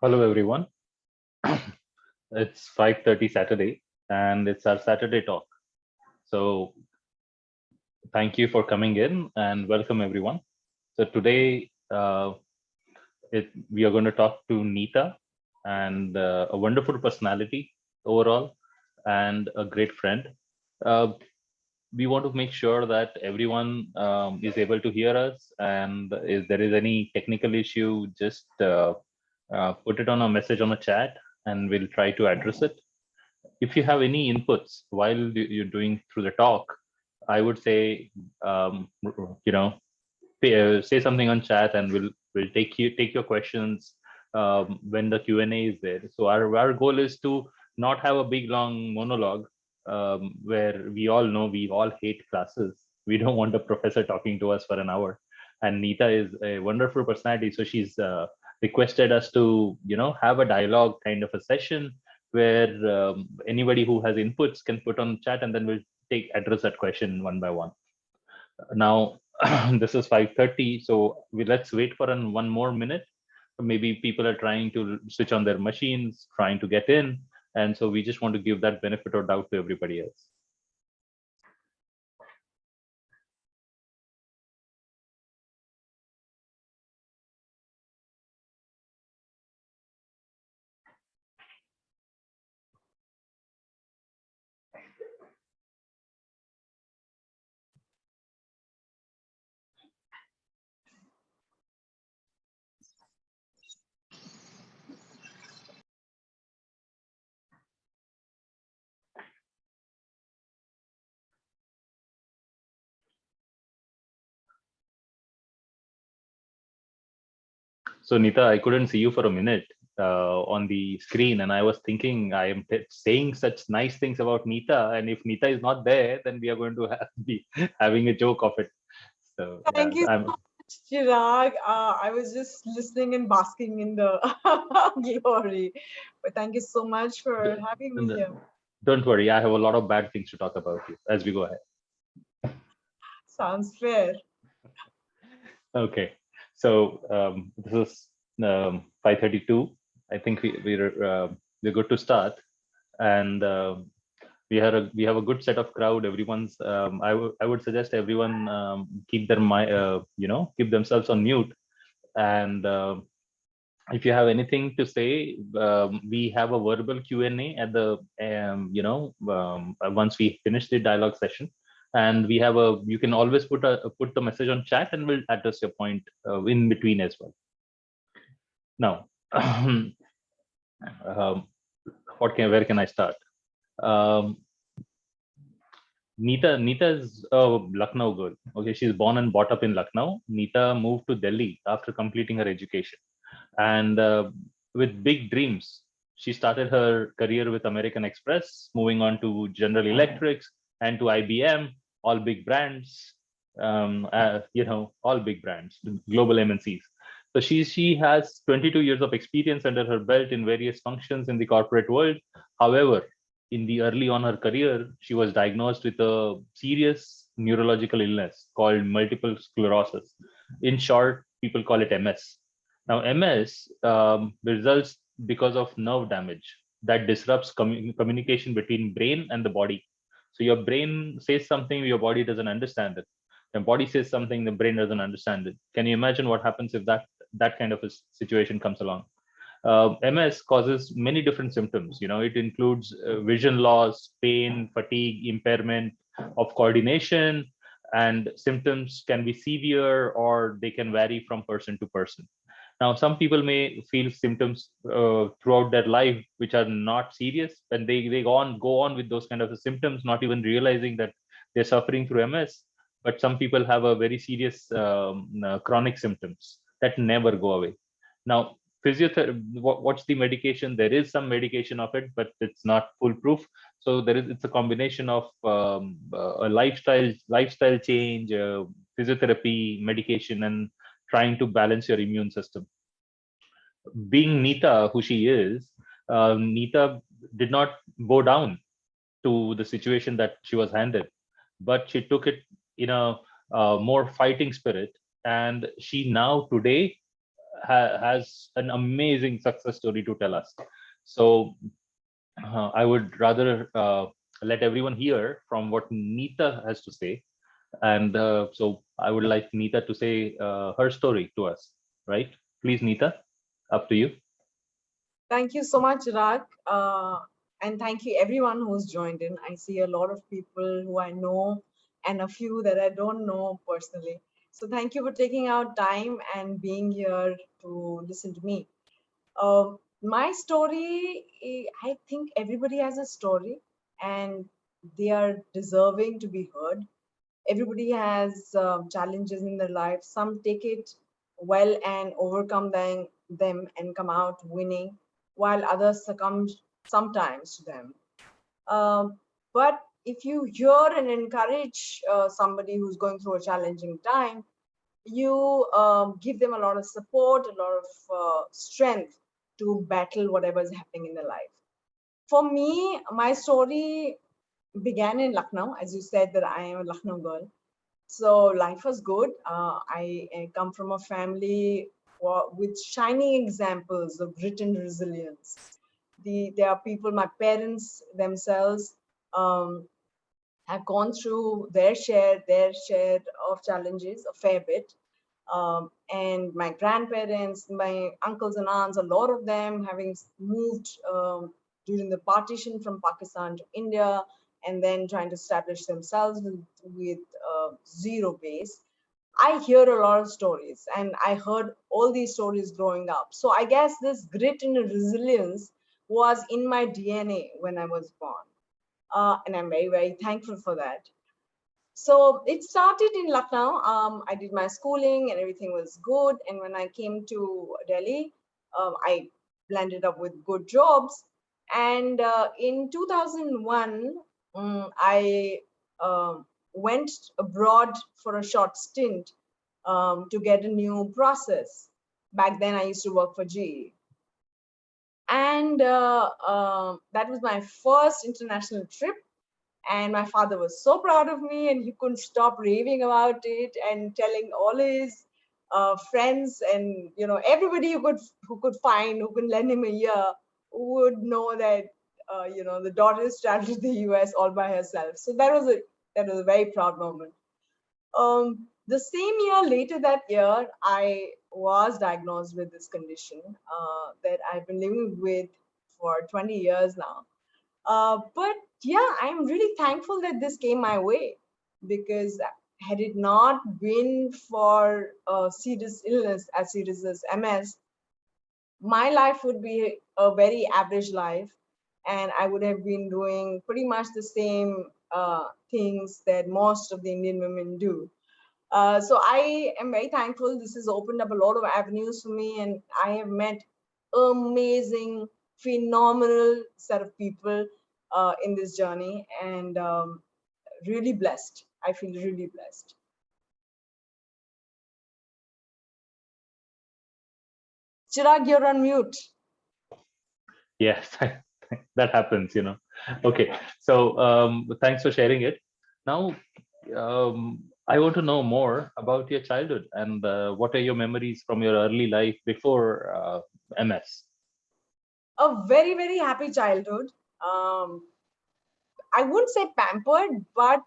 Hello, everyone. It's 5:30 Saturday, and it's our Saturday talk. So, thank you for coming in and welcome, everyone. So, today we are going to talk to Neeta, and a wonderful personality overall, and a great friend. Uh, we want to make sure that everyone is able to hear us, and if there is any technical issue, just put it on a message on a chat, and we'll try to address it. If you have any inputs while you're doing through the talk, I would say, um, you know, say something on chat, and we'll take your questions when the Q&A is there. So our goal is to not have a big long monologue, where we all know we all hate classes. We don't want a professor talking to us for an hour. And Neeta is a wonderful personality, so she's requested us to have a dialogue kind of a session where anybody who has inputs can put on chat, and then we'll take address that question one by one. Now, this is 5:30, so let's wait for one more minute. Maybe people are trying to switch on their machines, trying to get in, and so we just want to give that benefit of doubt to everybody else. So, Nita, I couldn't see you for a minute on the screen, and I was thinking I am saying such nice things about Nita, and if Nita is not there, then we are going to be having a joke of it. So, yeah, Thank you so I'm. much, Chirag. I was just listening and basking in the glory. But thank you so much for having me here. Don't worry, I have a lot of bad things to talk about you as we go ahead. Sounds fair. Okay, so this is 5:32. I think we're good to start, and we have a good set of crowd. Everyone's. I would suggest everyone keep their keep themselves on mute, and if you have anything to say, we have a verbal Q&A at the once we finish the dialogue session, and we have a you can always put the message on chat, and we'll address your point in between as well. Now, where can I start? um, Neeta is a Lucknow girl. Okay, she's born and brought up in Lucknow. Neeta moved to Delhi after completing her education, and with big dreams, she started her career with American Express, moving on to General Electrics and to IBM, all big brands. All big brands, global MNCs. So she has 22 years of experience under her belt in various functions in the corporate world. However, in the early on her career, she was diagnosed with a serious neurological illness called multiple sclerosis. In short, people call it MS. Now, MS results because of nerve damage that disrupts communication between brain and the body. So your brain says something, your body doesn't understand it. The body says something, the brain doesn't understand it. Can you imagine what happens if that kind of a situation comes along? MS causes many different symptoms. It includes vision loss, pain, fatigue, impairment of coordination, and symptoms can be severe or they can vary from person to person. Now, some people may feel symptoms throughout their life which are not serious, and they go on with those kind of symptoms, not even realizing that they're suffering through MS. But some people have a very serious chronic symptoms that never go away. Now, physiotherapy, what's the medication? There is some medication of it, but it's not foolproof. So it's a combination of a lifestyle change, physiotherapy, medication, and trying to balance your immune system. Being Neeta, who she is, Neeta did not bow down to the situation that she was handed, but she took it in a more fighting spirit, and she now today has an amazing success story to tell us. So I would rather let everyone hear from what Neeta has to say. And so I would like Neeta to say her story to us, right? Please, Neeta, up to you. Thank you so much, Rak. And thank you everyone who's joined in. I see a lot of people who I know and a few that I don't know personally. So thank you for taking out time and being here to listen to me. My story, I think everybody has a story and they are deserving to be heard. Everybody has challenges in their life. Some take it well and overcome them and come out winning, while others succumb sometimes to them. But if you hear and encourage somebody who's going through a challenging time, you give them a lot of support, a lot of strength to battle whatever is happening in their life. For me, my story began in Lucknow. As you said, that I am a Lucknow girl. So life was good. I come from a family with shining examples of grit and resilience. There are people, my parents themselves, um, have gone through their share of challenges, a fair bit. And my grandparents, my uncles and aunts, a lot of them having moved during the partition from Pakistan to India, and then trying to establish themselves with zero base. I hear a lot of stories, and I heard all these stories growing up. So I guess this grit and resilience was in my DNA when I was born. And I'm very, very thankful for that. So it started in Lucknow. I did my schooling and everything was good. And when I came to Delhi, I landed up with good jobs. And in 2001, I went abroad for a short stint to get a new process. Back then, I used to work for GE. And that was my first international trip, and my father was so proud of me, and he couldn't stop raving about it and telling all his friends, and everybody who could find, who could lend him a year, would know that the daughter is traveling to the US all by herself. So that was a very proud moment. The same year, later that year, I was diagnosed with this condition that I've been living with for 20 years now. But yeah, I'm really thankful that this came my way, because had it not been for a serious illness as serious as MS, my life would be a very average life, and I would have been doing pretty much the same things that most of the Indian women do. So I am very thankful. This has opened up a lot of avenues for me, and I have met amazing, phenomenal set of people in this journey, and really blessed. I feel really blessed. Chirag, you're on mute. Yes, that happens. Okay, so thanks for sharing it. Now, I want to know more about your childhood and what are your memories from your early life before MS? A very, very happy childhood. Um, I wouldn't say pampered, but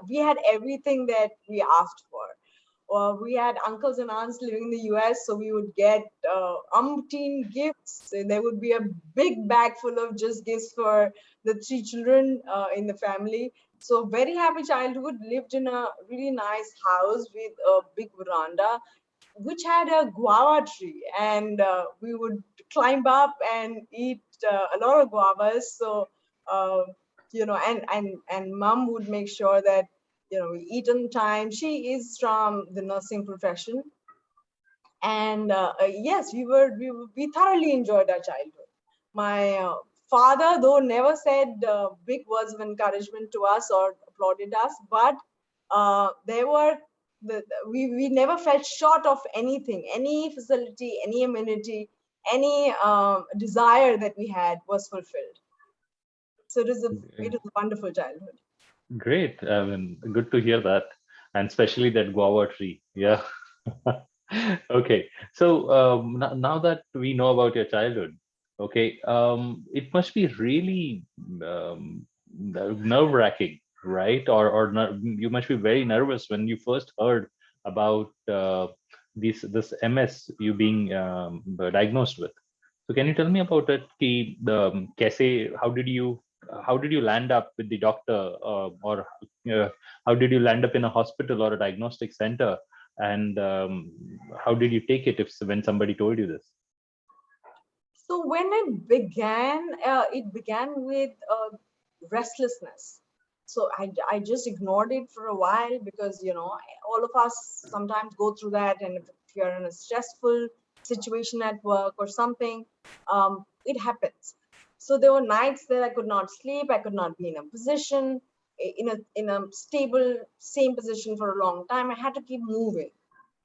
we had everything that we asked for. We had uncles and aunts living in the US, so we would get umpteen gifts. There would be a big bag full of just gifts for the three children in the family. So very happy childhood. Lived in a really nice house with a big veranda, which had a guava tree, and we would climb up and eat a lot of guavas. So uh, and mom would make sure that we eat on time. She is from the nursing profession, and yes, we thoroughly enjoyed our childhood. My father, though, never said big words of encouragement to us or applauded us, but there were we never felt short of anything, any facility, any amenity, any desire that we had was fulfilled. So it was a wonderful childhood. Great. I mean, good to hear that, and especially that guava tree. Yeah. Okay, so now that we know about your childhood, okay, it must be really nerve-wracking, right? Or you must be very nervous when you first heard about this MS you being diagnosed with. So can you tell me about it? Ki, how did you land up with the doctor, or uh, how did you land up in a hospital or a diagnostic center? And how did you take it if when somebody told you this? So when it began with restlessness. So I just ignored it for a while because, all of us sometimes go through that. And if you're in a stressful situation at work or something, it happens. So there were nights that I could not sleep. I could not be in a position, in a stable, same position for a long time. I had to keep moving.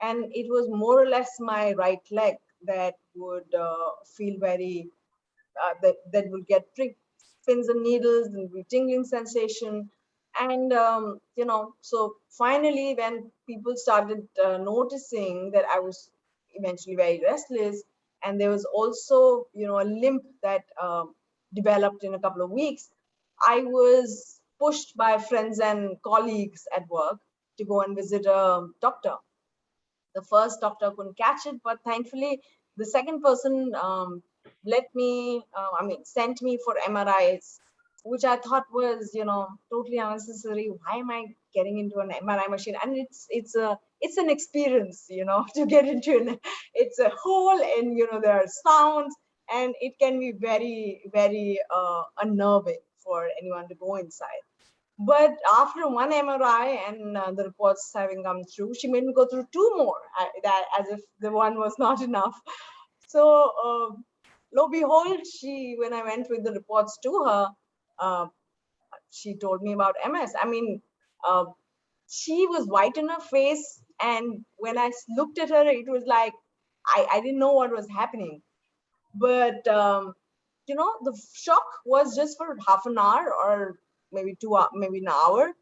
And it was more or less my right leg that would feel very that would get pricked, pins and needles, and be tingling sensation. And so finally, when people started noticing that I was eventually very restless, and there was also a limp that developed in a couple of weeks, I was pushed by friends and colleagues at work to go and visit a doctor. The first doctor couldn't catch it, but thankfully the second person let me sent me for MRIs, which I thought was totally unnecessary. Why am I getting into an MRI machine? And it's an experience, to get into an, it's a hole, and there are sounds, and it can be very, very unnerving for anyone to go inside. But after one MRI and the reports having come through, she made me go through two more, as if the one was not enough. So, lo behold, when I went with the reports to her, uh, she told me about MS. I mean, uh, she was white in her face, and when I looked at her, it was like I didn't know what was happening. But the shock was just for half an hour, or maybe 2 hours, maybe an hour.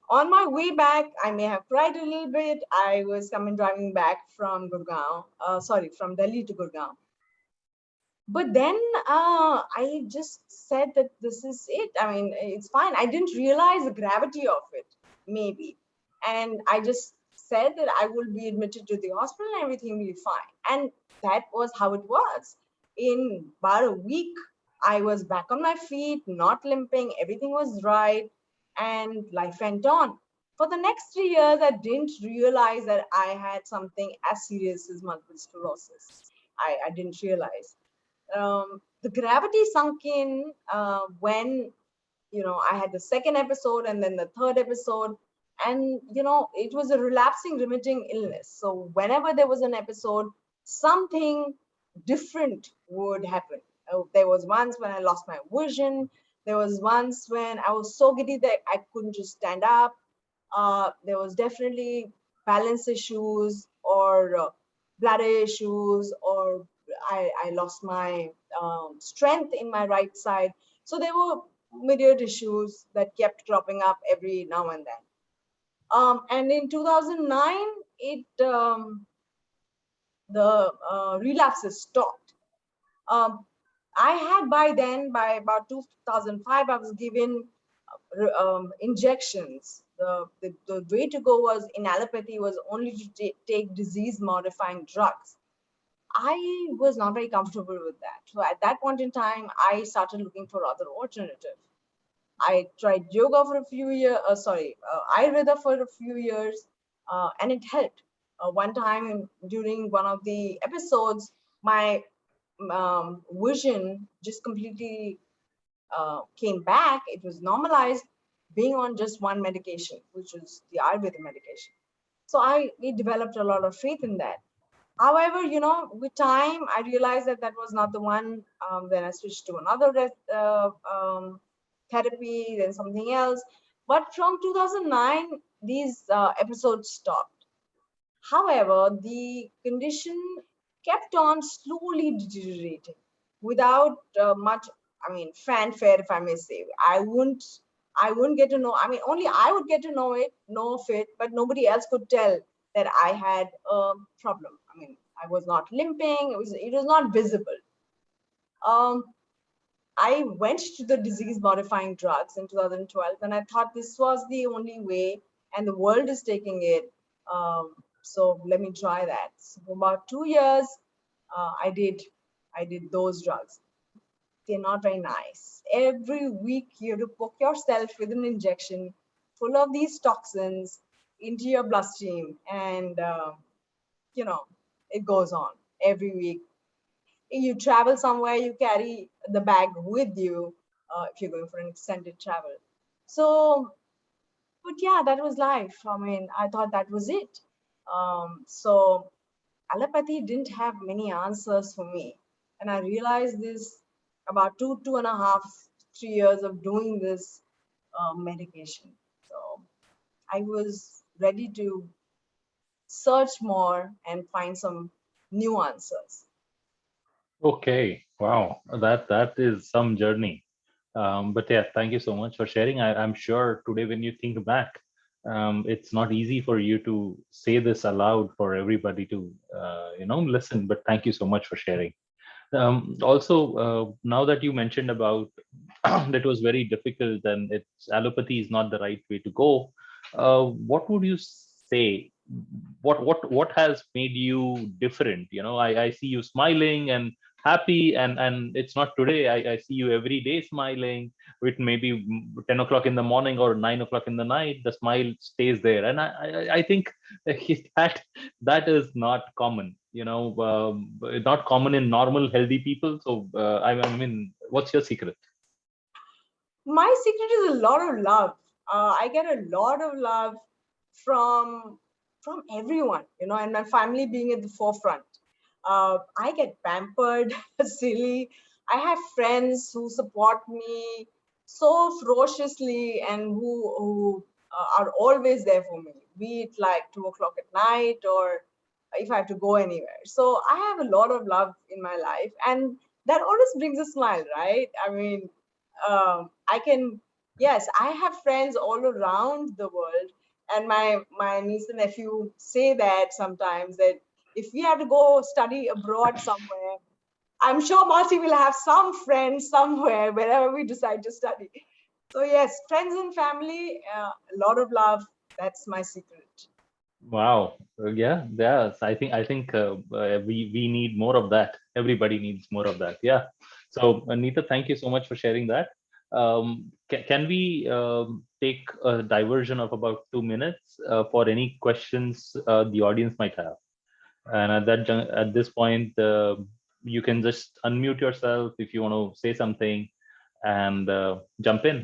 On my way back, I may have cried a little bit. I was driving back from Gurgaon, from Delhi to Gurgaon. But then I just said that this is it. I mean, it's fine. I didn't realize the gravity of it, maybe. And I just said that I will be admitted to the hospital and everything will be fine. And that was how it was. In about a week, I was back on my feet, not limping. Everything was right. And life went on. For the next 3 years, I didn't realize that I had something as serious as multiple sclerosis. I didn't realize. The gravity sunk in when I had the second episode and then the third episode, and it was a relapsing remitting illness. So whenever there was an episode, something different would happen. There was once when I lost my vision. There was once when I was so giddy that I couldn't just stand up. There was definitely balance issues, or bladder issues, or I lost my strength in my right side. So there were myriad issues that kept cropping up every now and then. And in 2009, the relapses stopped. Um, I had by about 2005, I was given injections. The way to go was in allopathy was only to take disease modifying drugs. I was not very comfortable with that. So at that point in time, I started looking for other alternatives. I tried yoga for a few years, Ayurveda for a few years, and it helped. One time during one of the episodes, my vision just completely came back. It was normalized being on just one medication, which was the Ayurveda medication. So we developed a lot of faith in that. However, with time, I realized that that was not the one. Then I switched to another therapy, then something else. But from 2009, these episodes stopped. However, the condition kept on slowly deteriorating without much, fanfare, if I may say. I wouldn't get to know. I mean, only I would get to know of it, but nobody else could tell that I had a problem. I mean, I was not limping. It was not visible. Um, I went to the disease modifying drugs in 2012, and I thought this was the only way, and the world is taking it. So let me try that. So for about 2 years, I did those drugs. They're not very nice. Every week you have to poke yourself with an injection full of these toxins into your bloodstream, and you know it goes on every week. You travel somewhere, you carry the bag with you if you're going for an extended travel. So, but yeah, that was life. I mean, I thought that was it. So allopathy didn't have many answers for me, and I realized this about 2.5, 3 years of doing this medication. So I was ready to search more and find some new answers. Okay, wow, that is some journey. But yeah, thank you so much for sharing. I'm sure today when you think back, it's not easy for you to say this aloud for everybody to listen. But thank you so much for sharing. Also, now that you mentioned about that was very difficult and it's allopathy is not the right way to go, what would you say? What has made you different? I see you smiling and happy, and it's not today. I see you every day smiling with maybe 10 o'clock in the morning or 9 o'clock in the night. The smile stays there, and I think that is not common. Not common in normal healthy people. So I mean, what's your secret? My secret is a lot of love. I get a lot of love from from everyone, and my family being at the forefront. I get pampered, silly. I have friends who support me so ferociously and who are always there for me, be it like 2 o'clock at night or if I have to go anywhere. So I have a lot of love in my life, and that always brings a smile, right? I mean, I can, yes, I have friends all around the world, and my niece and nephew say that sometimes that if we have to go study abroad somewhere, I'm sure Marty will have some friends somewhere wherever we decide to study. So yes, friends and family, a lot of love. That's my secret. Wow. Yeah, yes. I think we need more of that. Everybody needs more of that. Yeah. So Anita, thank you so much for sharing that. Can we take a diversion of about 2 minutes for any questions the audience might have? And at this point, you can just unmute yourself if you want to say something and jump in.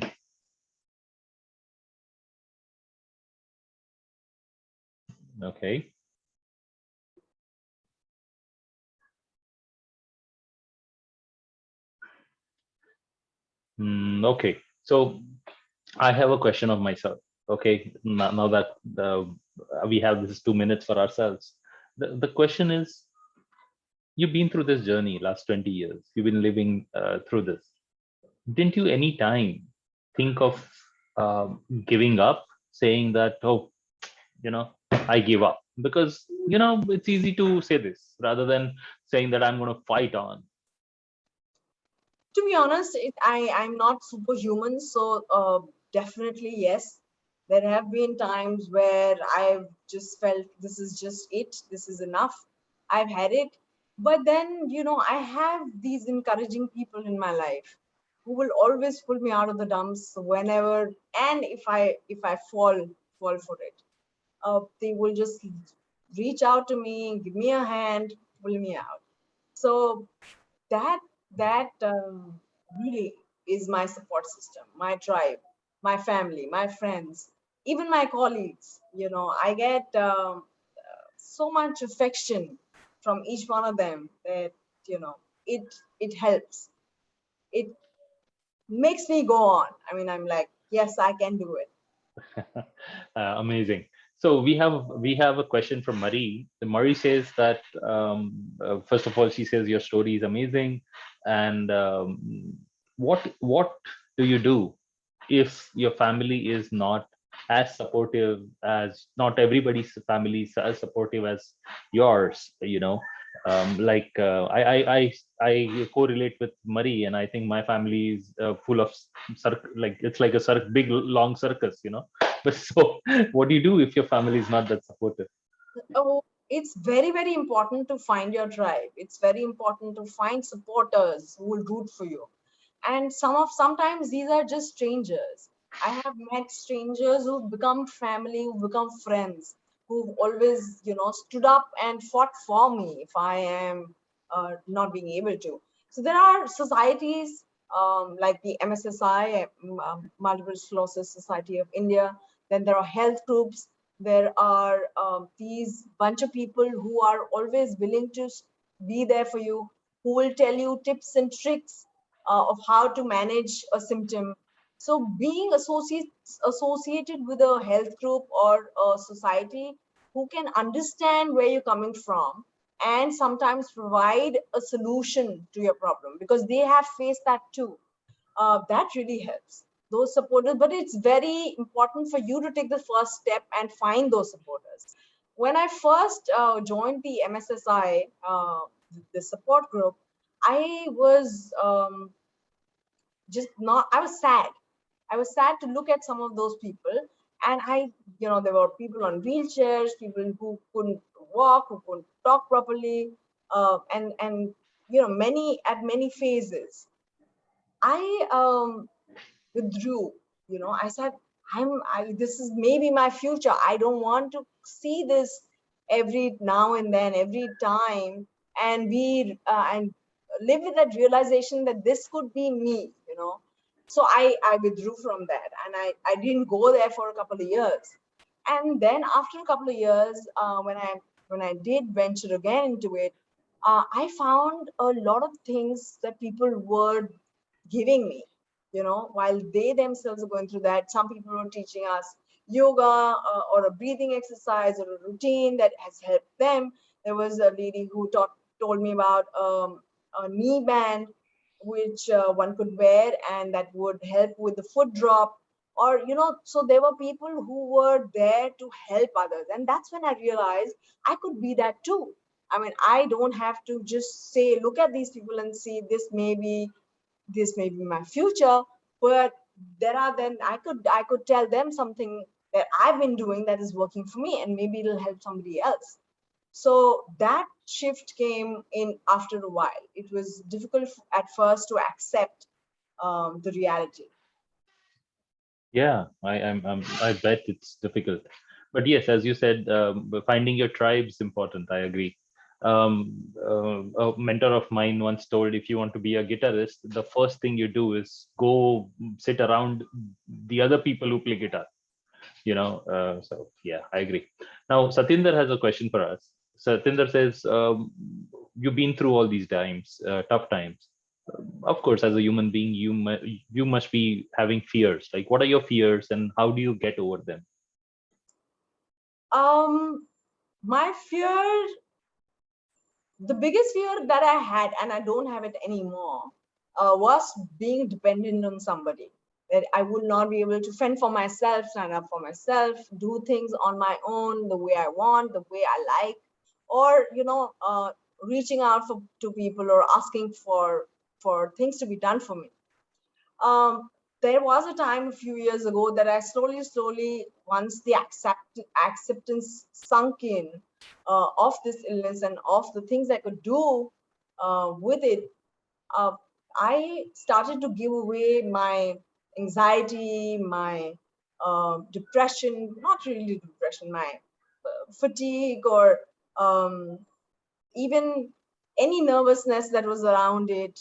Okay. Okay. So I have a question of myself. Okay. Now that we have this 2 minutes for ourselves, the question is, you've been through this journey last 20 years. You've been living through this. Didn't you any time think of giving up, saying that, oh, I give up? Because it's easy to say this rather than saying that I'm going to fight on. To be honest, I'm not superhuman, so definitely yes. There have been times where I've just felt this is just it, this is enough. I've had it, but then I have these encouraging people in my life who will always pull me out of the dumps whenever, and if I fall for it, they will just reach out to me, give me a hand, pull me out. So that that really is my support system, my tribe, my family, my friends, even my colleagues. I get so much affection from each one of them that it helps. It makes me go on. I mean, I'm like, yes, I can do it. Amazing. So we have a question from Marie. Marie says that first of all, she says your story is amazing, and what do you do if your family is not as supportive as, not everybody's family is as supportive as yours, like I correlate with Marie, and I think my family is full of like it's like a big long circus, but so what do you do if your family is not that supportive? Oh, it's very, very important to find your tribe. It's very important to find supporters who will root for you. And sometimes these are just strangers. I have met strangers who've become family, who've become friends, who've always, stood up and fought for me if I am not being able to. So there are societies like the MSSI, Multiple Sclerosis Society of India. Then there are health groups. There are these bunch of people who are always willing to be there for you, who will tell you tips and tricks of how to manage a symptom. So being associated with a health group or a society who can understand where you're coming from and sometimes provide a solution to your problem, because they have faced that too, that really helps those supporters. But it's very important for you to take the first step and find those supporters. When I first joined the MSSI, the support group, I was just not, I was sad. I was sad to look at some of those people. And there were people on wheelchairs, people who couldn't walk, who couldn't talk properly, and many at many phases. I withdrew. I said, this is maybe my future. I don't want to see this every now and then, every time, and be and live with that realization that this could be me. So I withdrew from that, and I didn't go there for a couple of years. And then after a couple of years, when I did venture again into it, I found a lot of things that people were giving me, while they themselves are going through that. Some people are teaching us yoga, or a breathing exercise or a routine that has helped them. There was a lady who told me about a knee band which one could wear, and that would help with the foot drop. Or so there were people who were there to help others, and that's when I realized I could be that too. I mean, I don't have to just say, look at these people and see this may be my future, but there are then I could tell them something that I've been doing that is working for me, and maybe it'll help somebody else. So that shift came in after a while. It was difficult at first to accept the reality. Yeah, I bet it's difficult, but yes, as you said, finding your tribe is important. I agree. A mentor of mine once told, if you want to be a guitarist, the first thing you do is go sit around the other people who play guitar. So yeah, I agree. Now, Satinder has a question for us. Satinder says, you've been through all these times, tough times. Of course, as a human being, you must be having fears. Like, what are your fears, and how do you get over them? My fear, the biggest fear that I had, and I don't have it anymore, was being dependent on somebody. That I would not be able to fend for myself, stand up for myself, do things on my own, the way I want, the way I like, or reaching out to people or asking for things to be done for me. um, there was a time a few years ago that I slowly, once the acceptance sunk in of this illness and of the things I could do with it, uh, I started to give away my anxiety, my depression, not really depression, my fatigue, or um, even any nervousness that was around it.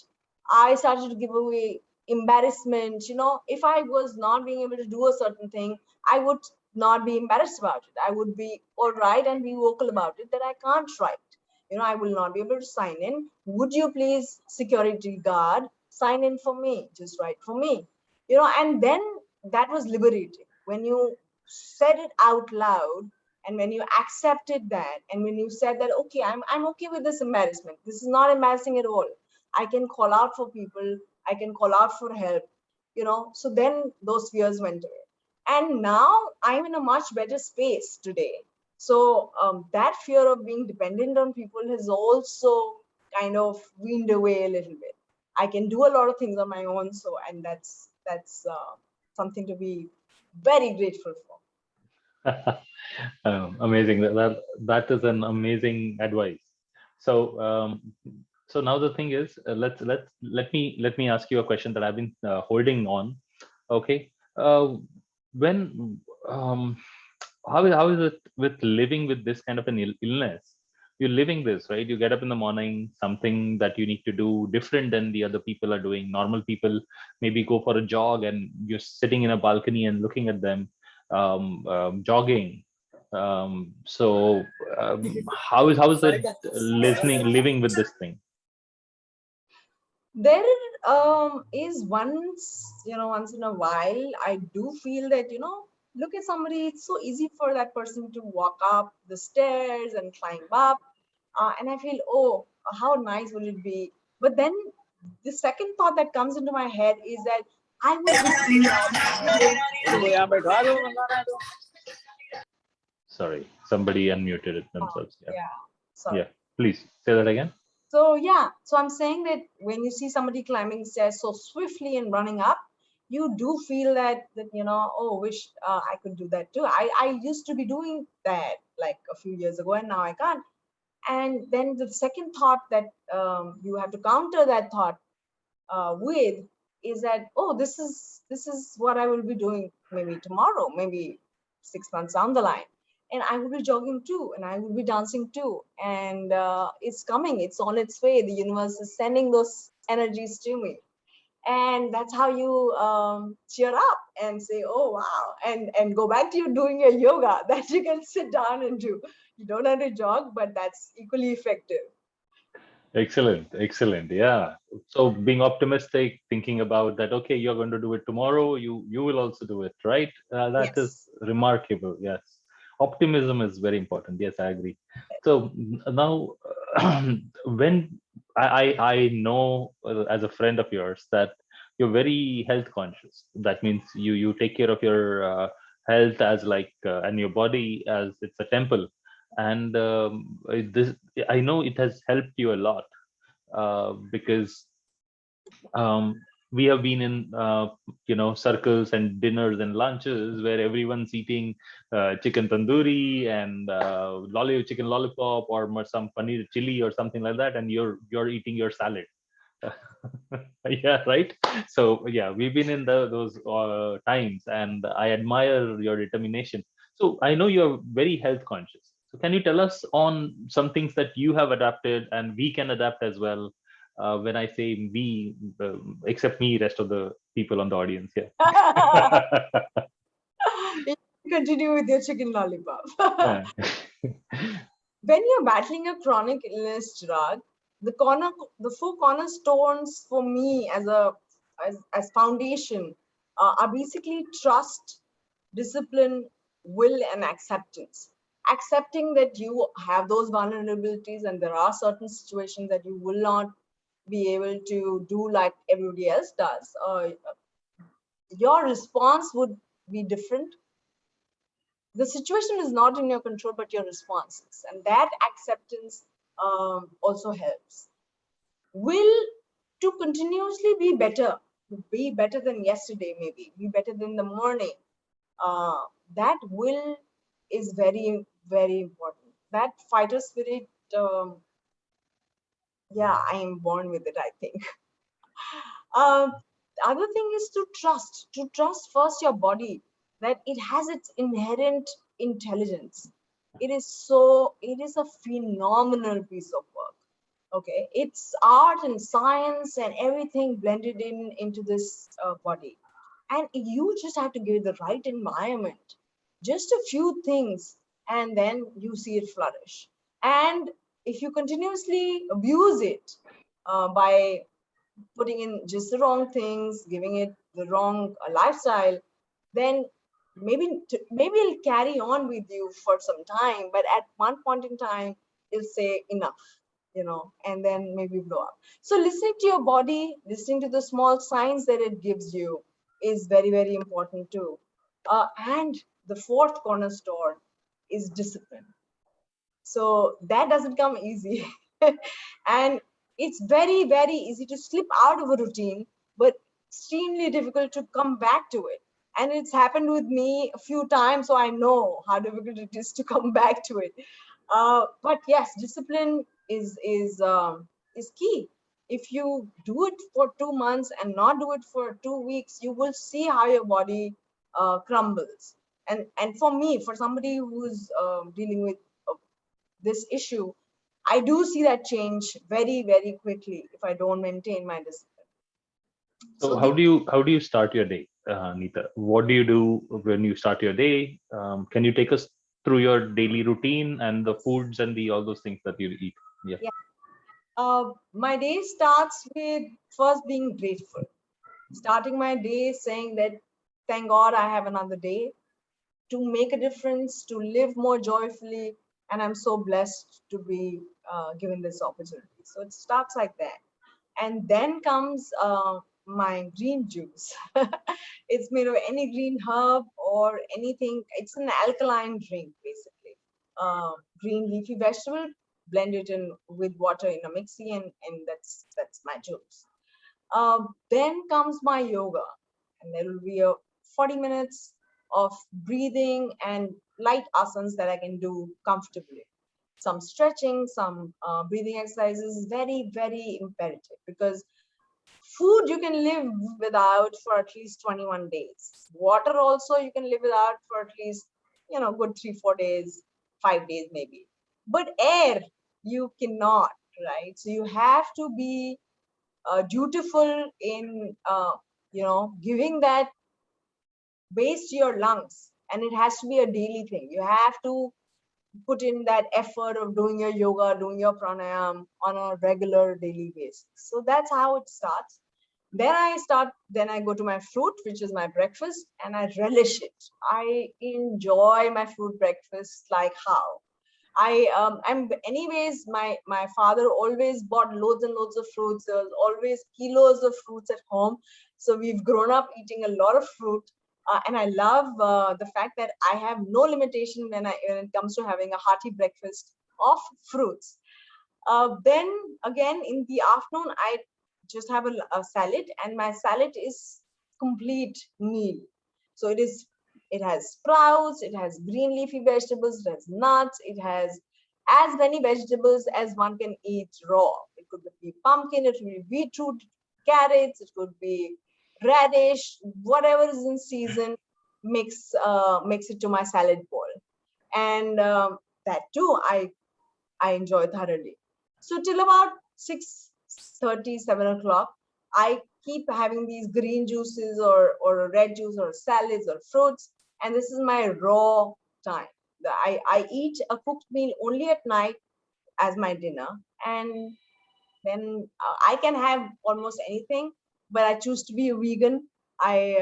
I started to give away embarrassment. If I was not being able to do a certain thing, I would not be embarrassed about it. I would be all right and be vocal about it that I can't write. I will not be able to sign in. Would you please, security guard, sign in for me? Just write for me. And then that was liberating when you said it out loud, and when you accepted that, and when you said that, okay, I'm okay with this embarrassment, this is not embarrassing at all, I can call out for people, I can call out for help. So then those fears went away. And now I'm in a much better space today. So that fear of being dependent on people has also kind of weaned away a little bit. I can do a lot of things on my own. So, and that's something to be very grateful for. Amazing. That is an amazing advice. So so now the thing is, let me ask you a question that I've been holding on. Okay. When how is it with living with this kind of an illness? You're living this, right? You get up in the morning, something that you need to do different than the other people are doing. Normal people maybe go for a jog, and you're sitting in a balcony and looking at them jogging. So how is it living with this thing? There is once in a while, I do feel that, look at somebody, it's so easy for that person to walk up the stairs and climb up. And I feel, oh, how nice would it be? But then the second thought that comes into my head is that I would Sorry, somebody unmuted it themselves. Yeah. yeah, sorry. Yeah. Please say that again. So yeah, so I'm saying that when you see somebody climbing stairs so swiftly and running up, you do feel that oh, wish I could do that too. I used to be doing that like a few years ago, and now I can't. And then the second thought that you have to counter that thought with is that, oh, this is what I will be doing maybe tomorrow, maybe 6 months down the line, and I will be jogging too, and I will be dancing too, and it's coming, it's on its way. The universe is sending those energies to me, and that's how you cheer up and say, oh wow, and go back to you doing your yoga that you can sit down and do. You don't have to jog, but that's equally effective. Excellent, excellent. Yeah. So being optimistic, thinking about that, okay, you're going to do it tomorrow, you will also do it, right? That is Yes. remarkable. Yes. Optimism is very important. Yes, I agree. So now, when I know as a friend of yours that you're very health conscious. That means you take care of your health as like and your body as it's a temple, and this I know it has helped you a lot because we have been in circles and dinners and lunches where everyone's eating chicken tandoori and chicken lollipop or some paneer chili or something like that, and you're eating your salad. Yeah, right. So yeah, we've been in those times, and I admire your determination. So I know you're very health conscious. So can you tell us on some things that you have adapted and we can adapt as well? When I say we, except me, rest of the people on the audience here. You continue with your chicken lollipop. Yeah. When you're battling a chronic illness, Chirag, the four cornerstones for me as foundation are basically trust, discipline, will, and acceptance. Accepting that you have those vulnerabilities and there are certain situations that you will not be able to do like everybody else does. Your response would be different. The situation is not in your control, but your responses, and that acceptance also helps. Will, to continuously be better than yesterday, maybe be better than the morning. That will is very, very important. That fighter spirit, yeah, I am born with it, I think. Um, the other thing is to trust first your body, that it has its inherent intelligence. It is a phenomenal piece of work. Okay, it's art and science and everything blended into this body, and you just have to give it the right environment, just a few things, and then you see it flourish. And if you continuously abuse it by putting in just the wrong things, giving it the wrong lifestyle, then maybe it'll carry on with you for some time, but at one point in time, it'll say enough, and then maybe blow up. So listening to your body, listening to the small signs that it gives you is very, very important too. And the fourth cornerstone is discipline. So that doesn't come easy. And it's very, very easy to slip out of a routine, but extremely difficult to come back to it. And it's happened with me a few times, so I know how difficult it is to come back to it. But yes, discipline is key. If you do it for 2 months and not do it for 2 weeks, you will see how your body crumbles. And for me, for somebody who's dealing with this issue, I do see that change very, very quickly if I don't maintain my discipline. So So the, how do you start your day, Neeta? What do you do when you start your day? Can you take us through your daily routine and the foods and the all those things that you eat? Yeah. yeah, my day starts with first being grateful. Starting my day saying that thank God I have another day to make a difference, to live more joyfully, and I'm so blessed to be given this opportunity. So it starts like that. And then comes my green juice. It's made of any green herb or anything. It's an alkaline drink, basically. Green leafy vegetable, blend it in with water in a mixie, and that's my juice. Then comes my yoga, and there will be a 40 minutes of breathing and light asanas that I can do comfortably. Some stretching, some breathing exercises, very, very imperative, because food you can live without for at least 21 days. Water also you can live without for at least, good 3, 4 days, 5 days maybe. But air, you cannot, right? So you have to be dutiful in, giving that base to your lungs. And it has to be a daily thing. You have to put in that effort of doing your yoga, doing your pranayam on a regular daily basis. So that's how it starts. Then I go to my fruit, which is my breakfast, and I relish it. I enjoy my fruit breakfast like how. I'm anyways, my father always bought loads and loads of fruits. There was always kilos of fruits at home. So we've grown up eating a lot of fruit. And I love the fact that I have no limitation when it comes to having a hearty breakfast of fruits. Then again in the afternoon, I just have a salad, and my salad is complete meal. So it has sprouts, it has green leafy vegetables, it has nuts, it has as many vegetables as one can eat raw. It could be pumpkin, it could be beetroot, carrots, it could be radish, whatever is in season, mix it to my salad bowl. And that too I enjoy thoroughly. So till about 6:30, 7 o'clock, I keep having these green juices or red juice or salads or fruits. And this is my raw time. I eat a cooked meal only at night as my dinner. And then I can have almost anything, but I choose to be a vegan. I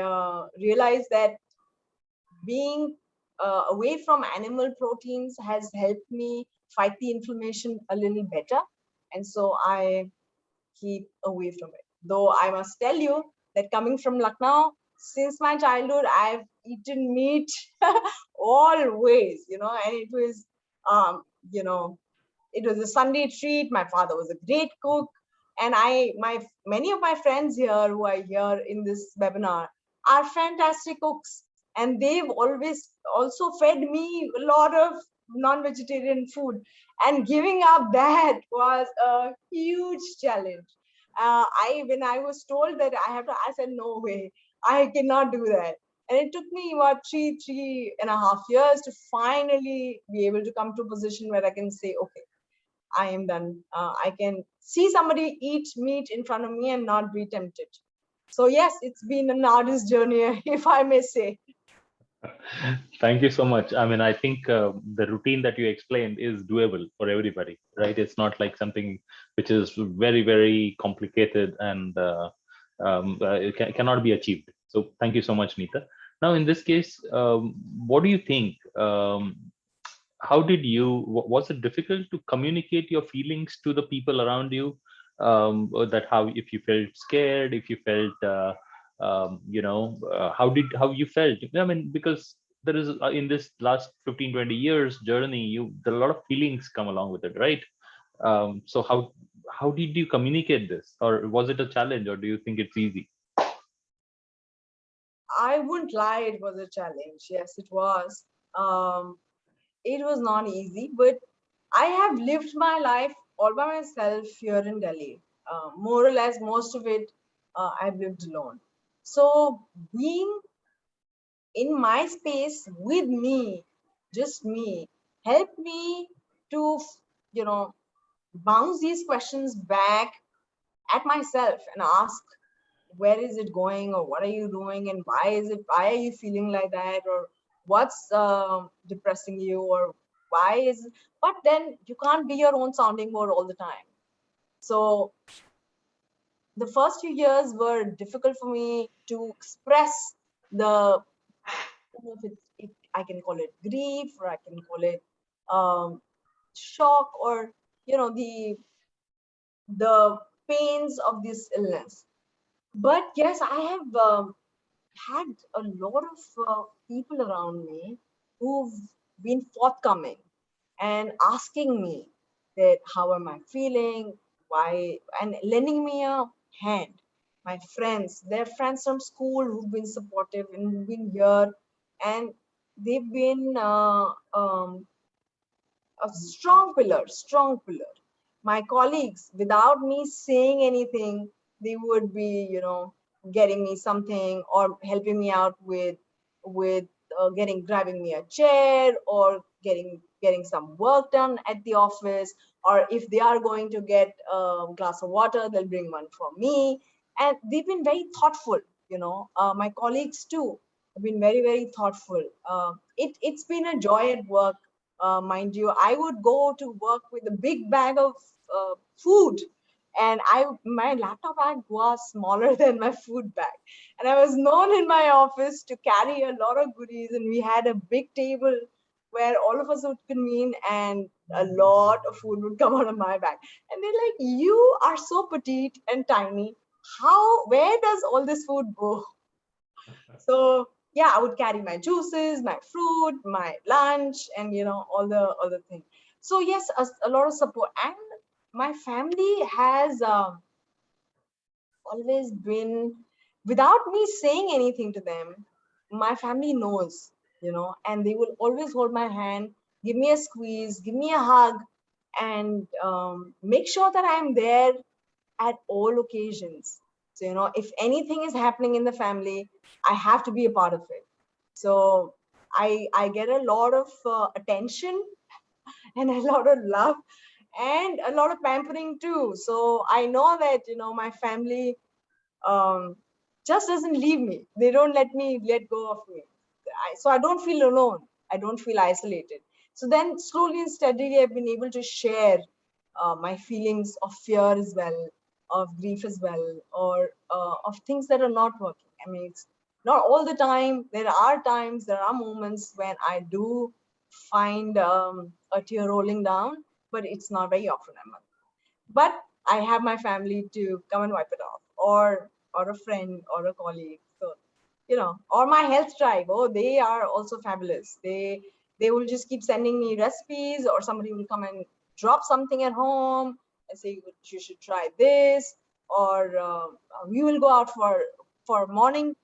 realize that being away from animal proteins has helped me fight the inflammation a little better. And so I keep away from it. Though I must tell you that coming from Lucknow, since my childhood, I've eaten meat always, and um, you know, it was a Sunday treat. My father was a great cook. And many of my friends here who are here in this webinar are fantastic cooks. And they've always also fed me a lot of non-vegetarian food. And giving up that was a huge challenge. When I was told that I said, no way, I cannot do that. And it took me about 3.5 years to finally be able to come to a position where I can say, okay, I am done. I can see somebody eat meat in front of me and not be tempted. So yes, it's been an artist's journey, if I may say. Thank you so much. I mean, I think the routine that you explained is doable for everybody, right? It's not like something which is very, very complicated and it cannot be achieved. So thank you so much, Neeta. Now, in this case, what do you think? How did you, was it difficult to communicate your feelings to the people around you? Or that how, if you felt scared, if you felt how you felt. I mean, because there is in this last 15-20 years journey, there are a lot of feelings come along with it, right? So how did you communicate this, or was it a challenge, or do you think it's easy? I wouldn't lie, it was a challenge. Yes, it was. Um, it was not easy, but I have lived my life all by myself here in Delhi. More or less, most of it I've lived alone. So being in my space with me, just me, helped me to, you know, bounce these questions back at myself and ask, where is it going, or what are you doing, and why are you feeling like that, or what's depressing you, or why is, but then you can't be your own sounding board all the time. So the first few years were difficult for me to express the, I don't know if I can call it grief, or I can call it um, shock, or the pains of this illness. But yes, I have had a lot of people around me who've been forthcoming and asking me that how am I feeling, why, and lending me a hand. My friends, their friends from school who've been supportive and who've been here, and they've been a strong pillar. My colleagues, without me saying anything, they would be, getting me something or helping me out with grabbing me a chair, or getting some work done at the office, or if they are going to get a glass of water, they'll bring one for me. And they've been very thoughtful. My colleagues too have been very, very thoughtful. It's been a joy at work. Mind you, I would go to work with a big bag of food, and my laptop bag was smaller than my food bag, and I was known in my office to carry a lot of goodies, and we had a big table where all of us would convene, and a lot of food would come out of my bag. And they're like, "You are so petite and tiny. Where does all this food go?" So yeah, I would carry my juices, my fruit, my lunch, and all the things. So yes, a lot of support, and my family has always been, without me saying anything to them. My family knows, and they will always hold my hand, give me a squeeze, give me a hug, and make sure that I'm there at all occasions. So, if anything is happening in the family, I have to be a part of it. So I get a lot of attention and a lot of love and a lot of pampering too. So I know that, my family um, just doesn't leave me. They don't let me let go of me. So I don't feel alone. I don't feel isolated. So then slowly and steadily, I've been able to share my feelings of fear as well, of grief as well, or of things that are not working. I mean, it's not all the time. There are times, there are moments when I do find a tear rolling down, but it's not very often. But I have my family to come and wipe it off, or a friend or a colleague. So, or my health tribe. Oh, they are also fabulous. They will just keep sending me recipes, or somebody will come and drop something at home and say you should try this, or we will go out for morning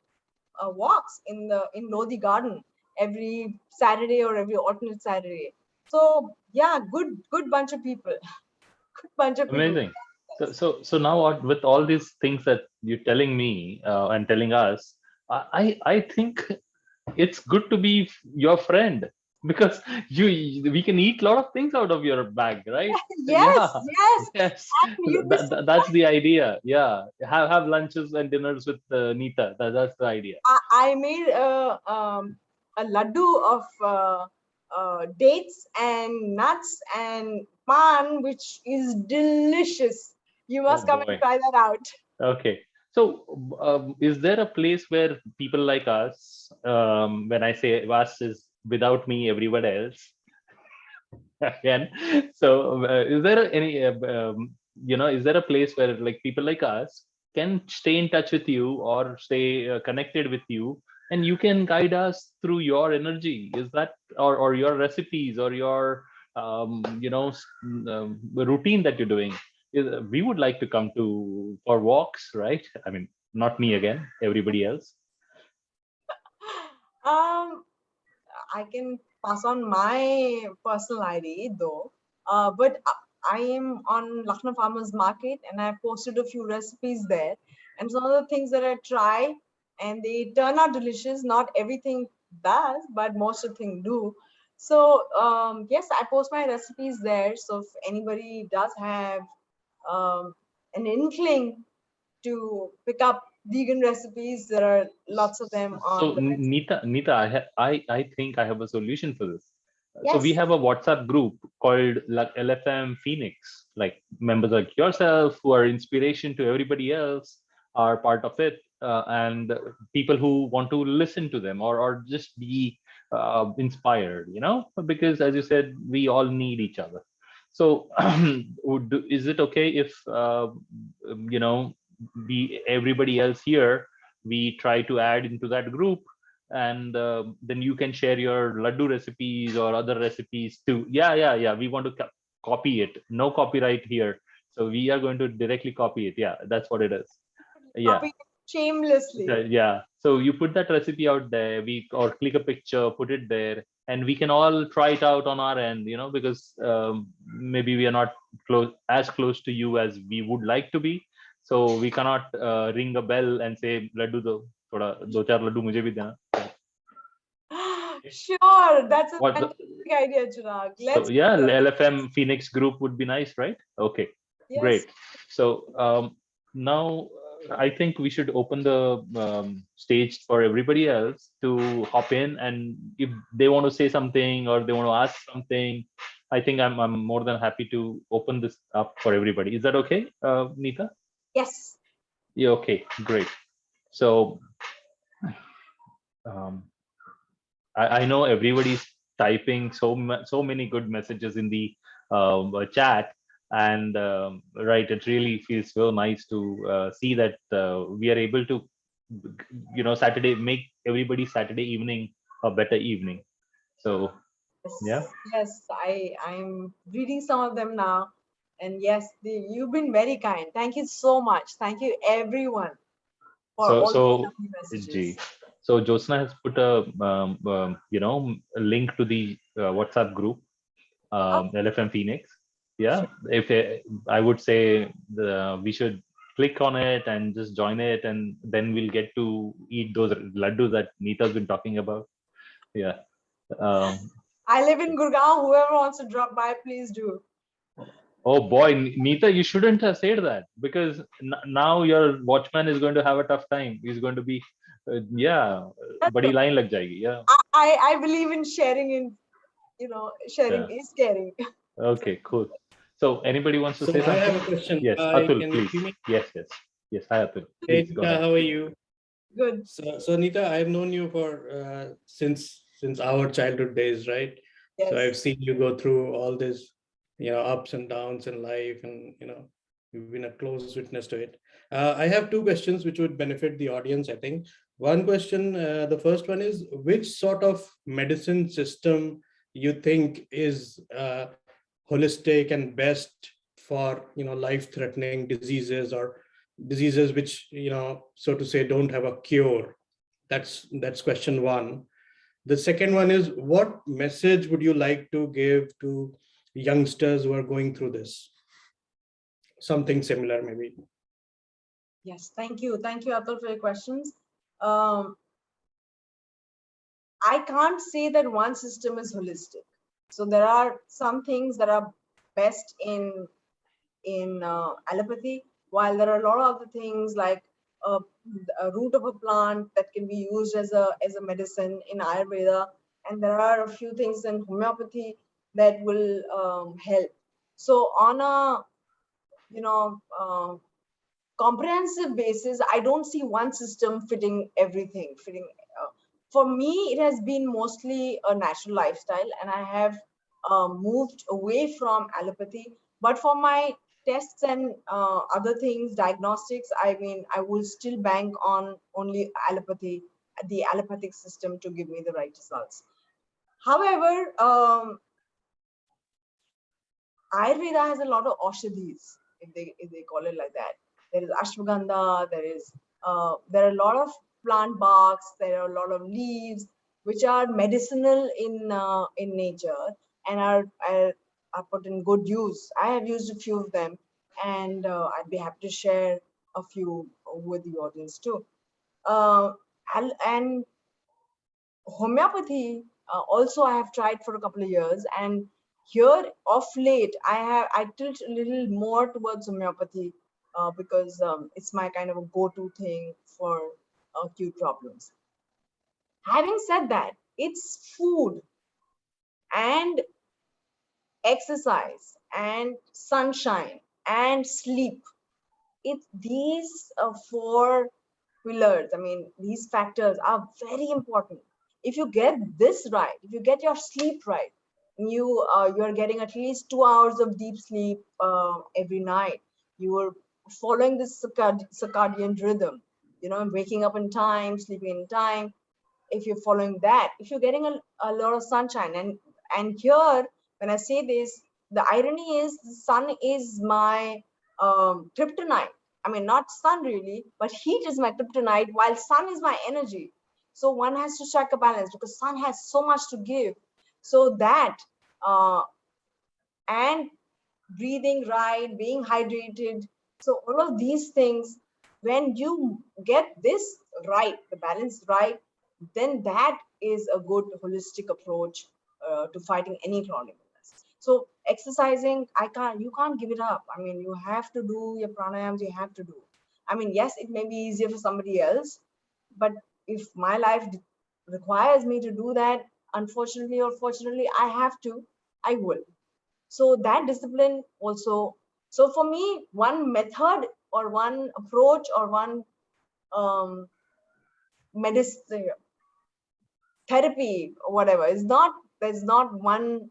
walks in Lodi Garden every Saturday or every alternate Saturday. So yeah, good bunch of people. Good bunch of people. Amazing. So now with all these things that you're telling me and telling us, I think it's good to be your friend, because we can eat a lot of things out of your bag, right? Yes, Yeah. yes. Yes. And you'd be That's surprised. the idea. Yeah, have lunches and dinners with Neeta. That's the idea. I made a laddu of dates and nuts and pan, which is delicious. You Oh must come and boy. try that out. Okay. So, is there a place where people like us, when I say us, is without me, everyone else, again? So, is there any, is there a place where like people like us can stay in touch with you or stay connected with you, and you can guide us through your energy. Is that, or your recipes, or your routine that you're doing? We would like to come to for walks, right? I mean, not me again, everybody else. Um, I can pass on my personal ID though, but I am on Lucknow Farmers Market and I posted a few recipes there. And some of the things that I try and they turn out delicious. Not everything does, but most of the things do. So yes, I post my recipes there. So if anybody does have an inkling to pick up vegan recipes, there are lots of them So on the website. Neeta, I think I have a solution for this. So we Yes. have a WhatsApp group called like LFM Phoenix. Like members like yourself who are inspiration to everybody else are part of it, and people who want to listen to them or just be inspired. Because as you said, we all need each other. So is it okay if you know we everybody else here, we try to add into that group, and then you can share your laddu recipes or other recipes too. Yeah, we want to copy it, no copyright here, so we are going to directly copy it. Yeah, that's what it is. Yeah. Copy it shamelessly. Yeah, so you put that recipe out there, we or click a picture, put it there, and we can all try it out on our end, because maybe we are not close to you as we would like to be. So we cannot ring a bell and say laddu do thoda do char laddu mujhe bhi dena. Sure, that's a What fantastic idea, Chirag. So Let's do yeah, that. LFM Phoenix group would be nice, right? Okay, Yes. great. So now I think we should open the stage for everybody else to hop in, and if they want to say something or they want to ask something, I think I'm more than happy to open this up for everybody. Is that okay, Neeta? Yes. Yeah, okay, great. So um, I know everybody's typing so many good messages in the chat, and right, it really feels so nice to see that we are able to, Saturday make everybody's Saturday evening a better evening. So yeah. Yes. Yes. I'm reading some of them now. And yes, you've been very kind. Thank you so much. Thank you everyone for So all these so lovely messages. G. So Josna has put a link to the WhatsApp group, Oh, LFM Phoenix. Yeah, sure. if I would say we should click on it and just join it, and then we'll get to eat those laddus that Neeta's been talking about. Yeah. Um, I live in Gurgaon. Whoever wants to drop by, please do. oh boy, Neeta, you shouldn't have said that, because now your watchman is going to have a tough time. He's going to be, yeah, That's badi okay. line lag jayegi. Yeah. I believe in sharing in, sharing Yeah. is caring. Okay, cool. So anybody wants to So say I have something? a question. Yes, Hi, Atul, can you please. hear me? Yes, hi Atul. Hey, Please go Nita, ahead. how are you? Good. So Nita, I've known you for since our childhood days, right? So Yes. I've seen you go through all this, ups and downs in life, and you've been a close witness to it. I have two questions which would benefit the audience, I think. One question, the first one is, which sort of medicine system you think is holistic and best for life-threatening diseases, or diseases which so to say don't have a cure? That's question one. The second one is, what message would you like to give to youngsters who are going through this? Something similar, maybe. Yes. Thank you. Thank you, Atul, for your questions. Um, I can't say that one system is holistic. So there are some things that are best in allopathy, while there are a lot of other things like a, a root of a plant that can be used as a medicine in Ayurveda, and there are a few things in homeopathy that will help. So on a you know comprehensive basis, I don't see one system fitting everything. For me, it has been mostly a natural lifestyle, and I have moved away from allopathy. But for my tests and other things, diagnostics, I mean, I will still bank on only allopathy, the allopathic system to give me the right results. However, Ayurveda has a lot of aushadhis, if they call it like that. There is ashwagandha, there are a lot of plant barks, there are a lot of leaves which are medicinal in nature and are put in good use. I have used a few of them, and I'd be happy to share a few with the audience too. And homeopathy also I have tried for a couple of years, and here of late I tilt a little more towards homeopathy because it's my kind of a go-to thing for acute problems. Having said that, it's food and exercise and sunshine and sleep. It's these four pillars. I mean, these factors are very important. If you get this right, if you get your sleep right, you're getting at least 2 hours of deep sleep every night. You are following this circadian rhythm. You know, waking up in time, sleeping in time. If you're following that, if you're getting a lot of sunshine, and here when I say this, the irony is the sun is my kryptonite. I mean, not sun really, but heat is my kryptonite, while sun is my energy. So one has to strike a balance because sun has so much to give. So that uh, and breathing right, being hydrated. So all of these things, when you get this right, the balance right, then that is a good holistic approach to fighting any chronic illness. So exercising, you can't give it up. I mean, you have to do your pranayams, you have to do. I mean, yes, it may be easier for somebody else, but if my life requires me to do that, unfortunately or fortunately, I will. So that discipline also. So for me, one method or one approach or one um, medicine therapy or whatever is not, there's not one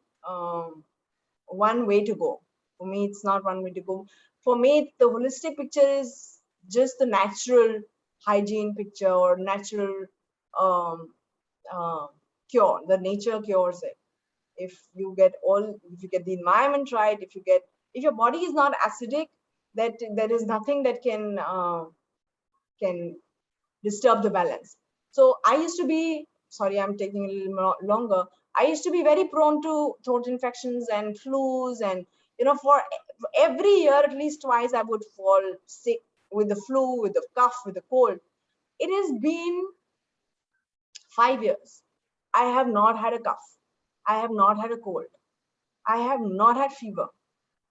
way to go. For me, it's not one way to go. For me, the holistic picture is just the natural hygiene picture or natural um, uh, cure. The nature cures it. If you get the environment right, if your body is not acidic, that there is nothing that can disturb the balance. So I used to be, sorry, I'm taking a little more longer. I used to be very prone to throat infections and flus, and for every year at least twice I would fall sick with the flu, with the cough, with the cold. It has been 5 years. I have not had a cough. I have not had a cold. I have not had fever.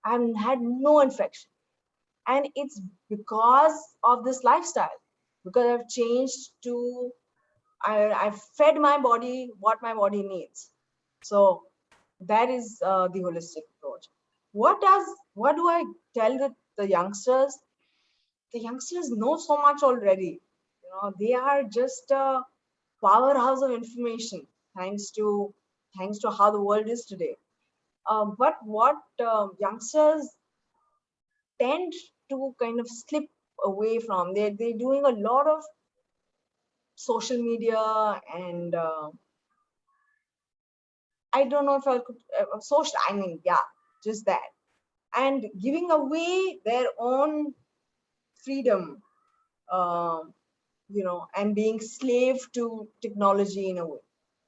I have had no infection. And it's because of this lifestyle, because I've changed I've fed my body what my body needs. So that is the holistic approach. What do I tell the youngsters? The youngsters know so much already. They are just a powerhouse of information thanks to how the world is today. But what youngsters tend to kind of slip away from, they're doing a lot of social media and I don't know if I could social. I mean, yeah, just that, and giving away their own freedom, uh, and being slave to technology in a way.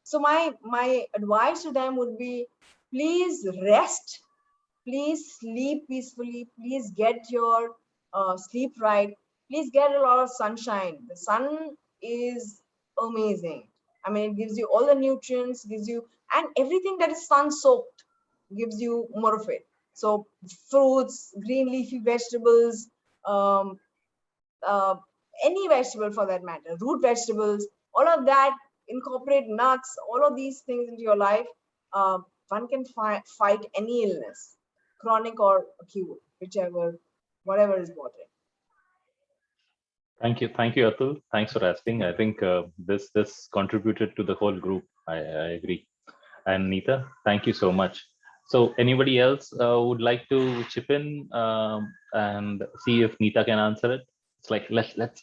So my advice to them would be, please rest, please sleep peacefully, please get your sleep right, please get a lot of sunshine. The sun is amazing. I mean, it gives you all the nutrients, gives you, and everything that is sun soaked gives you more of it. So fruits, green leafy vegetables, um, uh, any vegetable for that matter, root vegetables, all of that, incorporate nuts, all of these things into your life. uh, One can fight any illness, chronic or acute, whatever is bothering. Thank you, Atul. Thanks for asking. I think this contributed to the whole group. I agree. And Neeta, thank you so much. So anybody else would like to chip in and see if Neeta can answer it? It's like let's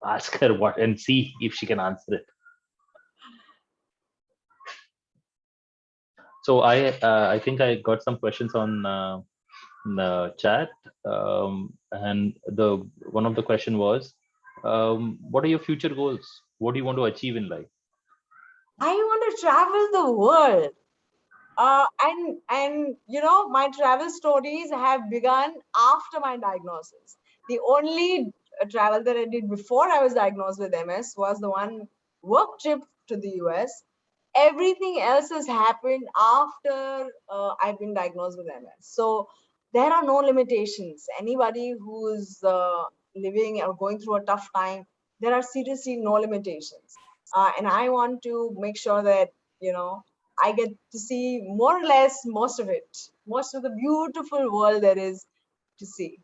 ask her what and see if she can answer it. So I think I got some questions on the chat, and the one of the question was, what are your future goals? What do you want to achieve in life? I want to travel the world. And you know, my travel stories have begun after my diagnosis. The only travel that I did before I was diagnosed with MS was the one work trip to the US. Everything else has happened after I've been diagnosed with MS. So there are no limitations. Anybody who's living or going through a tough time, there are seriously no limitations. And I want to make sure that, you know, I get to see more or less most of it, most of the beautiful world there is to see.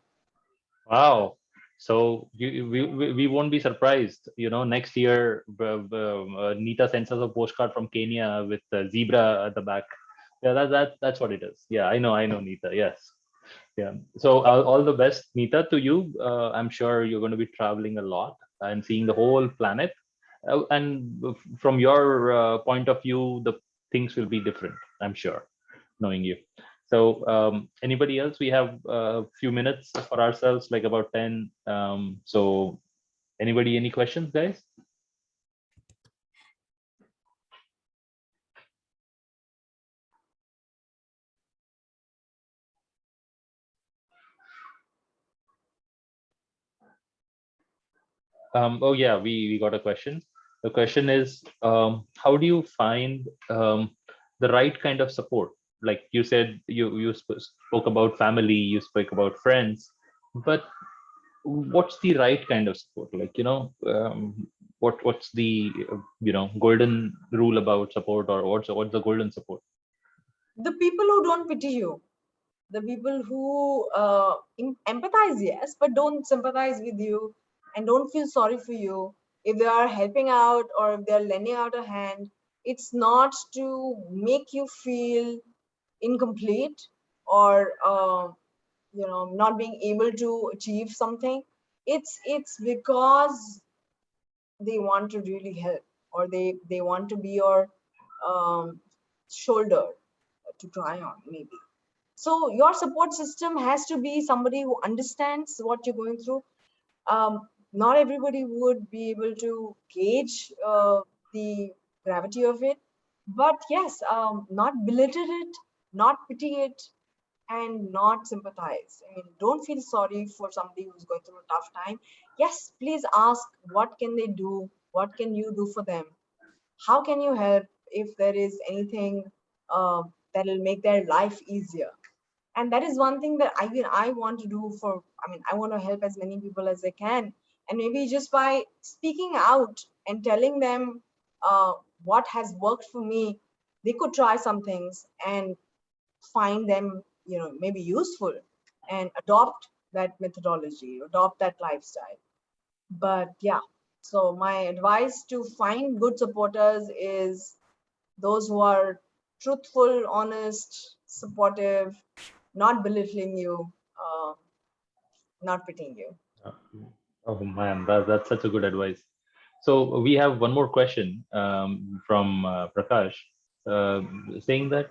Wow. So we won't be surprised. You know, next year, Neeta sends us a postcard from Kenya with a zebra at the back. Yeah, that's what it is. Yeah, I know, Neeta. Yes. Yeah. So all the best, Neeta, to you. I'm sure you're going to be traveling a lot and seeing the whole planet. And from your point of view, the things will be different, I'm sure, knowing you. So anybody else? We have a few minutes for ourselves, like about 10. So anybody, any questions, guys? Oh yeah, we got a question. The question is, how do you find the right kind of support? Like you said, you spoke about family, you spoke about friends, but what's the right kind of support? Like, you know, what's the golden rule about support, or what's the golden support? The people who don't pity you, the people who empathize, yes, but don't sympathize with you and don't feel sorry for you. If they are helping out or if they're lending out a hand, it's not to make you feel incomplete or not being able to achieve something. It's because they want to really help, or they want to be your um, shoulder to cry on, maybe. So your support system has to be somebody who understands what you're going through. Not everybody would be able to gauge the gravity of it, but yes, not belittle it, not pity it, and not sympathize. I mean, don't feel sorry for somebody who's going through a tough time. Yes, please ask, what can they do? What can you do for them? How can you help if there is anything that will make their life easier? And that is one thing that I want to do for, I mean, I want to help as many people as I can. And maybe just by speaking out and telling them what has worked for me, they could try some things and find them, maybe useful, and adopt that methodology, adopt that lifestyle. But yeah, so my advice to find good supporters is those who are truthful, honest, supportive, not belittling you, not pitying you. Uh, Oh man, that's such a good advice. So we have one more question from Prakash, saying that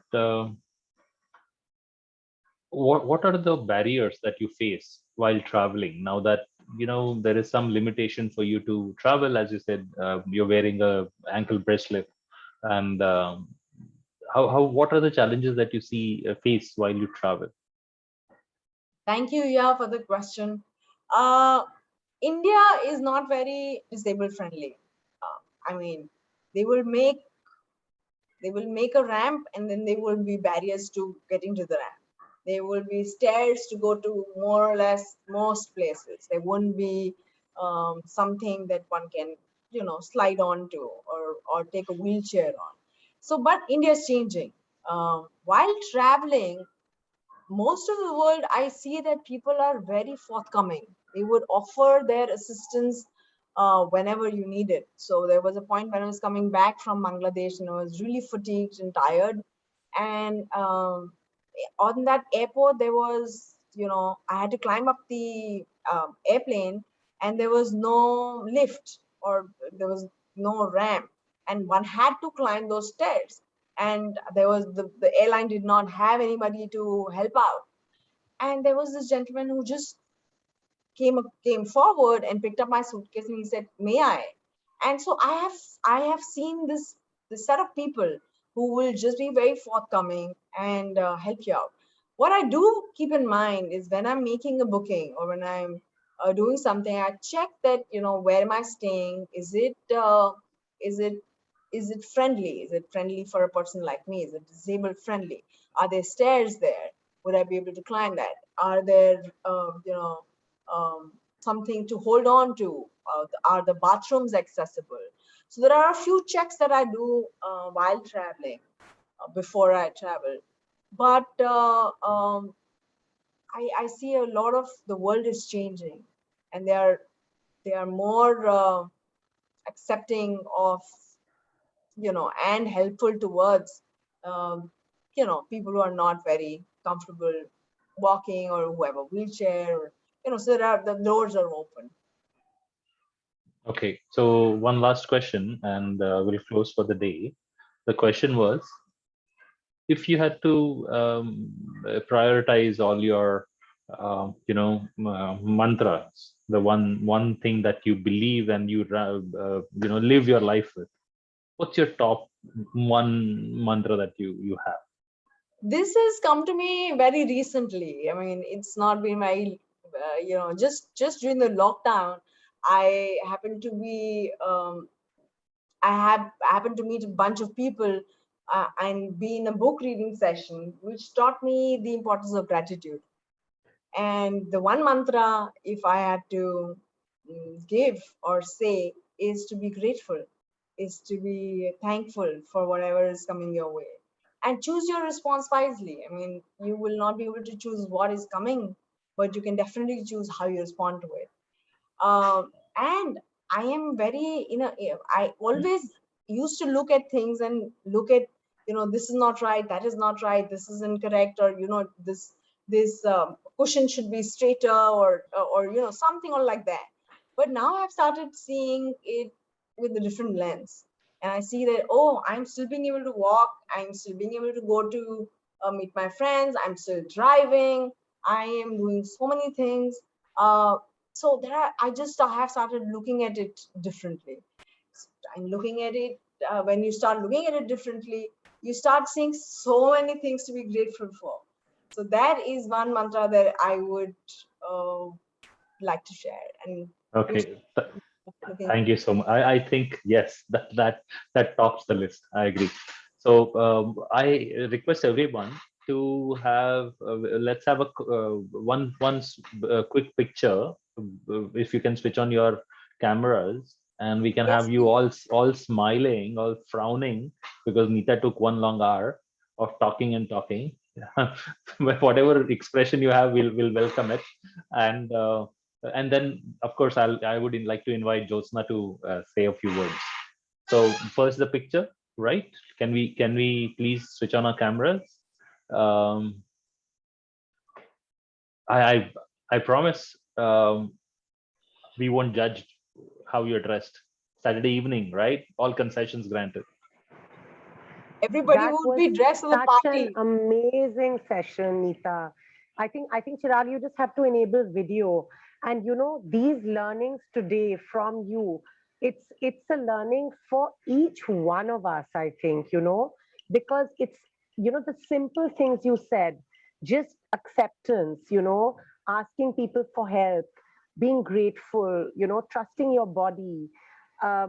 what are the barriers that you face while traveling now that there is some limitation for you to travel? As you said, you're wearing a ankle bracelet, and how what are the challenges that you see face while you travel? Thank you, yeah, for the question. Uh, India is not very disabled friendly. I mean, they will make they will make a ramp, and then there will be barriers to getting to the ramp. There will be stairs to go to more or less most places. There won't be something that one can, slide on to, or take a wheelchair on. So, but India is changing. While traveling, most of the world, I see that people are very forthcoming. They would offer their assistance whenever you need it. So there was a point when I was coming back from Bangladesh and I was really fatigued and tired, and on that airport, there was, I had to climb up the airplane, and there was no lift, or there was no ramp, and one had to climb those stairs. And there was the airline did not have anybody to help out. And there was this gentleman who just came forward and picked up my suitcase, and he said, "May I?" And so I have seen this set of people who will just be very forthcoming and help you out. What I do keep in mind is when I'm making a booking, or when I'm doing something, I check that, where am I staying? Is it is it friendly? Is it friendly for a person like me? Is it disabled friendly? Are there stairs there? Would I be able to climb that? Are there something to hold on to? Are the bathrooms accessible? So there are a few checks that I do while traveling, before I travel. But I see a lot of the world is changing, and they are more accepting of, and helpful towards, um, people who are not very comfortable walking, or who have a wheelchair, or, so the doors are open. Okay, so one last question, and we'll close for the day. The question was, if you had to prioritize all your, mantras, the one thing that you believe and live your life with, what's your top one mantra that you have? This has come to me very recently. I mean, it's not been my, just during the lockdown, I happened to be, I happened to meet a bunch of people, and be in a book reading session, which taught me the importance of gratitude. And the one mantra, if I had to give or say, is to be grateful, is to be thankful for whatever is coming your way. And choose your response wisely. I mean, you will not be able to choose what is coming, but you can definitely choose how you respond to it. And I am very, I always used to look at things and look at, this is not right, that is not right, this is incorrect, or, this cushion should be straighter, or something or like that. But now I've started seeing it with a different lens, and I see that, oh, I'm still being able to walk, I'm still being able to go to meet my friends, I'm still driving, I am doing so many things. So I have started looking at it differently. I'm looking at it, when you start looking at it differently, you start seeing so many things to be grateful for. So that is one mantra that I would uh, like to share. And I'm Okay, looking. thank you so much. I think yes, that tops the list. I agree. So I request everyone to have, let's have a quick picture. If you can switch on your cameras, and we can Yes, have you all smiling, all frowning, because Neeta took one long hour of talking and talking. But whatever expression you have, we'll welcome it. And then, of course, I would like to invite Jyotsna to say a few words. So first, the picture, right? Can we please switch on our cameras? Um, I I, I promise, we won't judge how you're dressed. Saturday evening, right? All concessions granted. everybody That would was be dressed for the such an party. amazing session, Neeta. I think Chirag, you just have to enable video. And these learnings today from you, it's a learning for each one of us, I think, because it's the simple things you said, just acceptance, asking people for help, being grateful, trusting your body. Uh,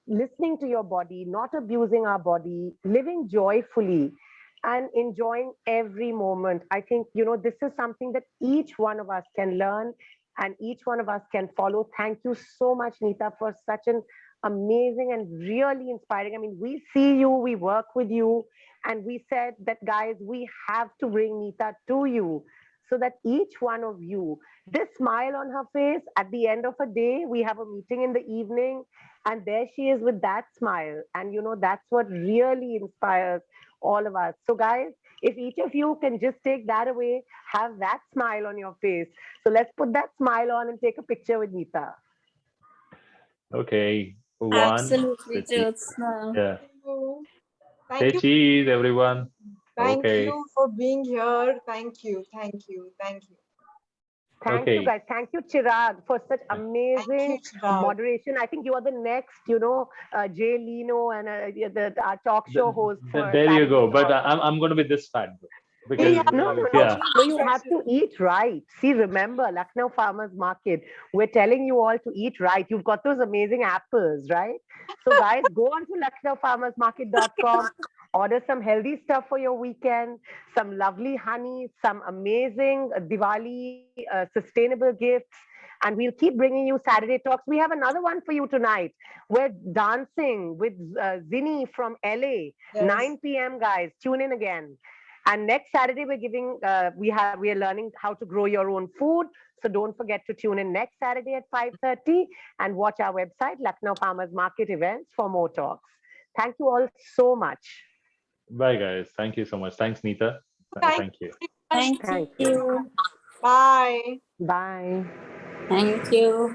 Listening to your body, not abusing our body, living joyfully and enjoying every moment. I think, this is something that each one of us can learn and each one of us can follow. Thank you so much, Neeta, for such an amazing and really inspiring. I mean, we see you, we work with you, and we said that, guys, we have to bring Neeta to you so that each one of you, this smile on her face at the end of a day, we have a meeting in the evening, and there she is with that smile. And that's what really inspires all of us. So, guys, If each of you can just take that away, have that smile on your face. So let's put that smile on and take a picture with Neeta. Okay. One. Absolutely, Let's see. Jyotsna. Yeah. Thank Say you. cheese, everyone. Thank Okay. you for being here. Thank you. Thank you. Thank you. Thank you, Okay. guys. Thank you, Chirag, for such Yeah. amazing Chirag. moderation. I think you are the next, Jay Leno and our talk show host. For There you go. Saturday But Talk. I'm going to be this fat though, Yeah, because yeah. No, you have to eat right. See, remember, Lucknow Farmers Market, we're telling you all to eat right. You've got those amazing apples, right? So, guys, go on to lucknowfarmersmarket.com, order some healthy stuff for your weekend, some lovely honey, some amazing Diwali sustainable gifts. And we'll keep bringing you Saturday Talks. We have another one for you tonight. We're dancing with Zinni from LA, Yes. 9 p.m., guys. Tune in again. And next Saturday, we're giving, we are learning how to grow your own food. So don't forget to tune in next Saturday at 5:30 and watch our website, Lucknow Farmers Market Events, for more talks. Thank you all so much. Bye, guys. Thank you so much. Thanks, Neeta. Thank you. Thank Thank you. Bye. Bye. Thank you.